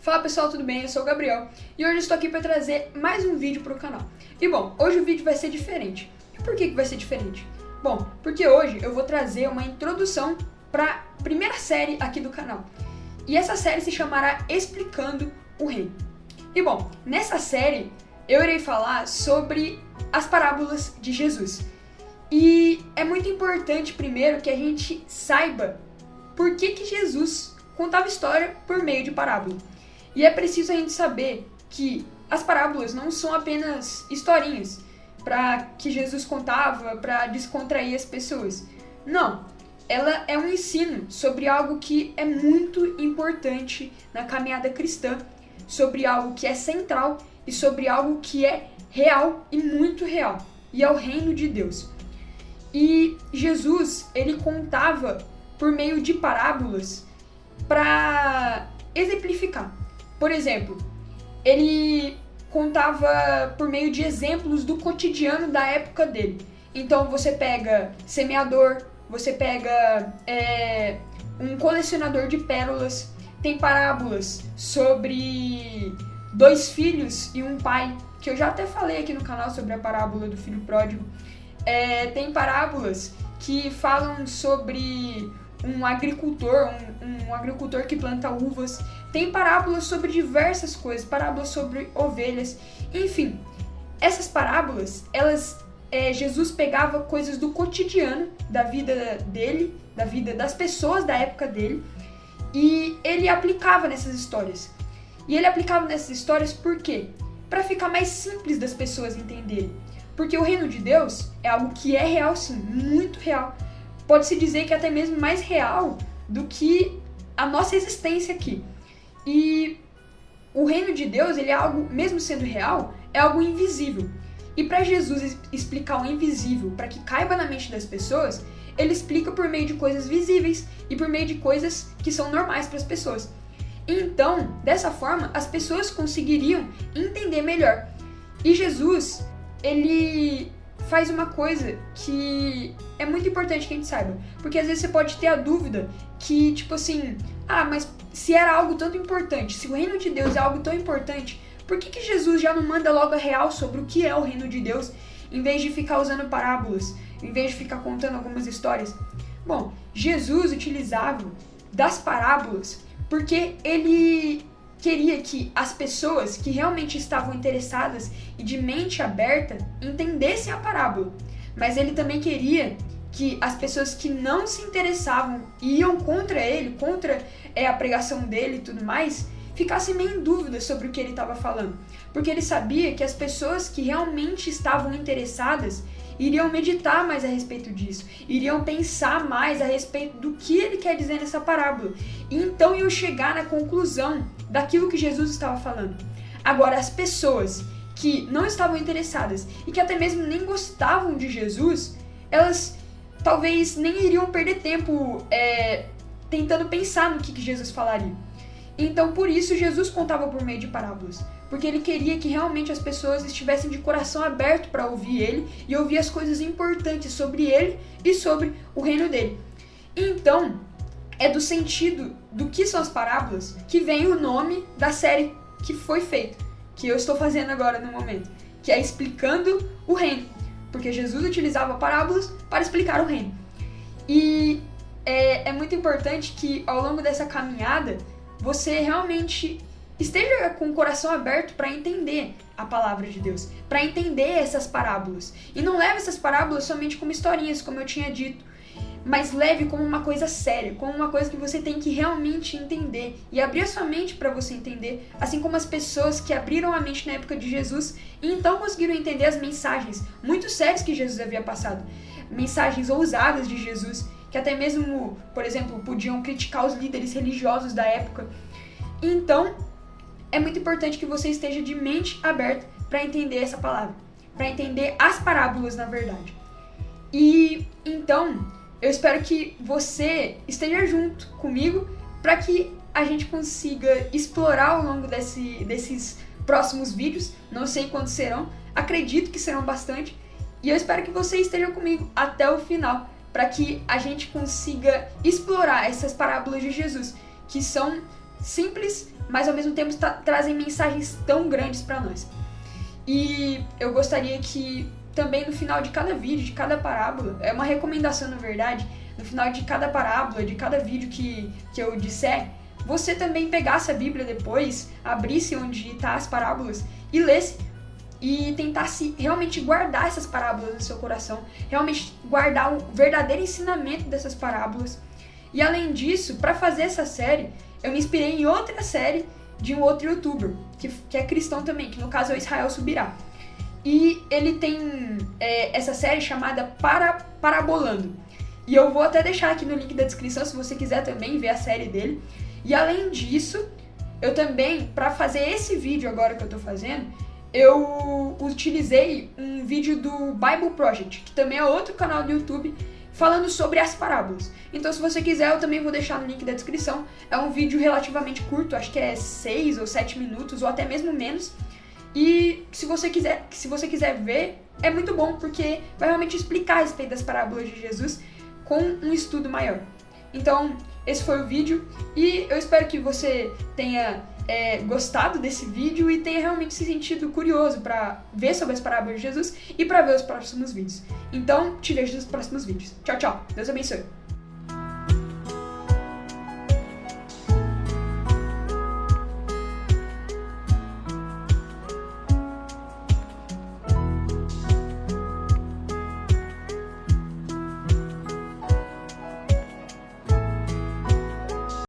Fala pessoal, tudo bem? Eu sou o Gabriel e hoje estou aqui para trazer mais um vídeo para o canal. E bom, hoje o vídeo vai ser diferente. E por que vai ser diferente? Bom, porque hoje eu vou trazer uma introdução para a primeira série aqui do canal. E essa série se chamará Explicando o Reino. E bom, nessa série eu irei falar sobre as parábolas de Jesus. E é muito importante primeiro que a gente saiba por que Jesus contava história por meio de parábola. E é preciso a gente saber que as parábolas não são apenas historinhas para que Jesus contava para descontrair as pessoas. Não, ela é um ensino sobre algo que é muito importante na caminhada cristã, sobre algo que é central e sobre algo que é real e muito real, e é o reino de Deus. E Jesus, ele contava por meio de parábolas para exemplificar. Por exemplo, ele contava por meio de exemplos do cotidiano da época dele. Então você pega semeador, você pega um colecionador de pérolas, tem parábolas sobre 2 filhos e um pai, que eu já até falei aqui no canal sobre a parábola do filho pródigo. Tem parábolas que falam sobre um agricultor, um agricultor que planta uvas. Tem parábolas sobre diversas coisas, parábolas sobre ovelhas. Enfim, essas parábolas, Jesus pegava coisas do cotidiano, da vida dele, da vida das pessoas da época dele, e ele aplicava nessas histórias. E ele aplicava nessas histórias por quê? Para ficar mais simples das pessoas entenderem. Porque o reino de Deus é algo que é real sim, muito real. Pode-se dizer que é até mesmo mais real do que a nossa existência aqui. E o reino de Deus, ele é algo, mesmo sendo real, é algo invisível. E para Jesus explicar o invisível, para que caiba na mente das pessoas, ele explica por meio de coisas visíveis e por meio de coisas que são normais para as pessoas. Então, dessa forma, as pessoas conseguiriam entender melhor. E Jesus, ele faz uma coisa que é muito importante que a gente saiba. Porque às vezes você pode ter a dúvida que, tipo assim, mas se era algo tanto importante, se o reino de Deus é algo tão importante, por que Jesus já não manda logo a real sobre o que é o reino de Deus, em vez de ficar usando parábolas, em vez de ficar contando algumas histórias? Bom, Jesus utilizava das parábolas porque ele queria que as pessoas que realmente estavam interessadas e de mente aberta entendessem a parábola. Mas ele também queria que as pessoas que não se interessavam e iam contra ele, contra a pregação dele e tudo mais, ficassem meio em dúvida sobre o que ele estava falando. Porque ele sabia que as pessoas que realmente estavam interessadas iriam meditar mais a respeito disso, iriam pensar mais a respeito do que ele quer dizer nessa parábola, e então iam chegar na conclusão daquilo que Jesus estava falando. Agora, as pessoas que não estavam interessadas e que até mesmo nem gostavam de Jesus, elas talvez nem iriam perder tempo tentando pensar no que Jesus falaria. Então, por isso, Jesus contava por meio de parábolas, porque ele queria que realmente as pessoas estivessem de coração aberto para ouvir ele e ouvir as coisas importantes sobre ele e sobre o reino dele. Então, é do sentido do que são as parábolas que vem o nome da série que foi feita, que eu estou fazendo agora no momento, que é Explicando o Reino, porque Jesus utilizava parábolas para explicar o reino. E é muito importante que ao longo dessa caminhada você realmente esteja com o coração aberto para entender a palavra de Deus, para entender essas parábolas. E não leve essas parábolas somente como historinhas, como eu tinha dito, mas leve como uma coisa séria, como uma coisa que você tem que realmente entender e abrir a sua mente para você entender, assim como as pessoas que abriram a mente na época de Jesus e então conseguiram entender as mensagens muito sérias que Jesus havia passado, mensagens ousadas de Jesus, que até mesmo, por exemplo, podiam criticar os líderes religiosos da época. Então, é muito importante que você esteja de mente aberta para entender essa palavra, para entender as parábolas, na verdade. E então, eu espero que você esteja junto comigo para que a gente consiga explorar ao longo desses próximos vídeos. Não sei quantos serão, acredito que serão bastante, e eu espero que você esteja comigo até o final, para que a gente consiga explorar essas parábolas de Jesus, que são simples, mas ao mesmo tempo trazem mensagens tão grandes para nós. E eu gostaria que também no final de cada vídeo, de cada parábola, é uma recomendação na verdade, no final de cada parábola, de cada vídeo que eu disser, você também pegasse a Bíblia depois, abrisse onde tá as parábolas e lesse e tentasse realmente guardar essas parábolas no seu coração, realmente guardar o verdadeiro ensinamento dessas parábolas. E além disso, para fazer essa série, eu me inspirei em outra série de um outro youtuber, que é cristão também, que no caso é o Israel Subirá. E ele tem essa série chamada Parabolando. E eu vou até deixar aqui no link da descrição se você quiser também ver a série dele. E além disso, eu também, para fazer esse vídeo agora que eu tô fazendo, eu utilizei um vídeo do Bible Project, que também é outro canal do YouTube, falando sobre as parábolas. Então se você quiser, eu também vou deixar no link da descrição. É um vídeo relativamente curto, acho que é 6 ou 7 minutos, ou até mesmo menos. E se você quiser ver, é muito bom, porque vai realmente explicar a respeito das parábolas de Jesus com um estudo maior. Então, esse foi o vídeo, e eu espero que você tenha gostado desse vídeo e tenha realmente se sentido curioso para ver sobre as parábolas de Jesus e para ver os próximos vídeos. Então, te vejo nos próximos vídeos. Tchau, tchau. Deus abençoe.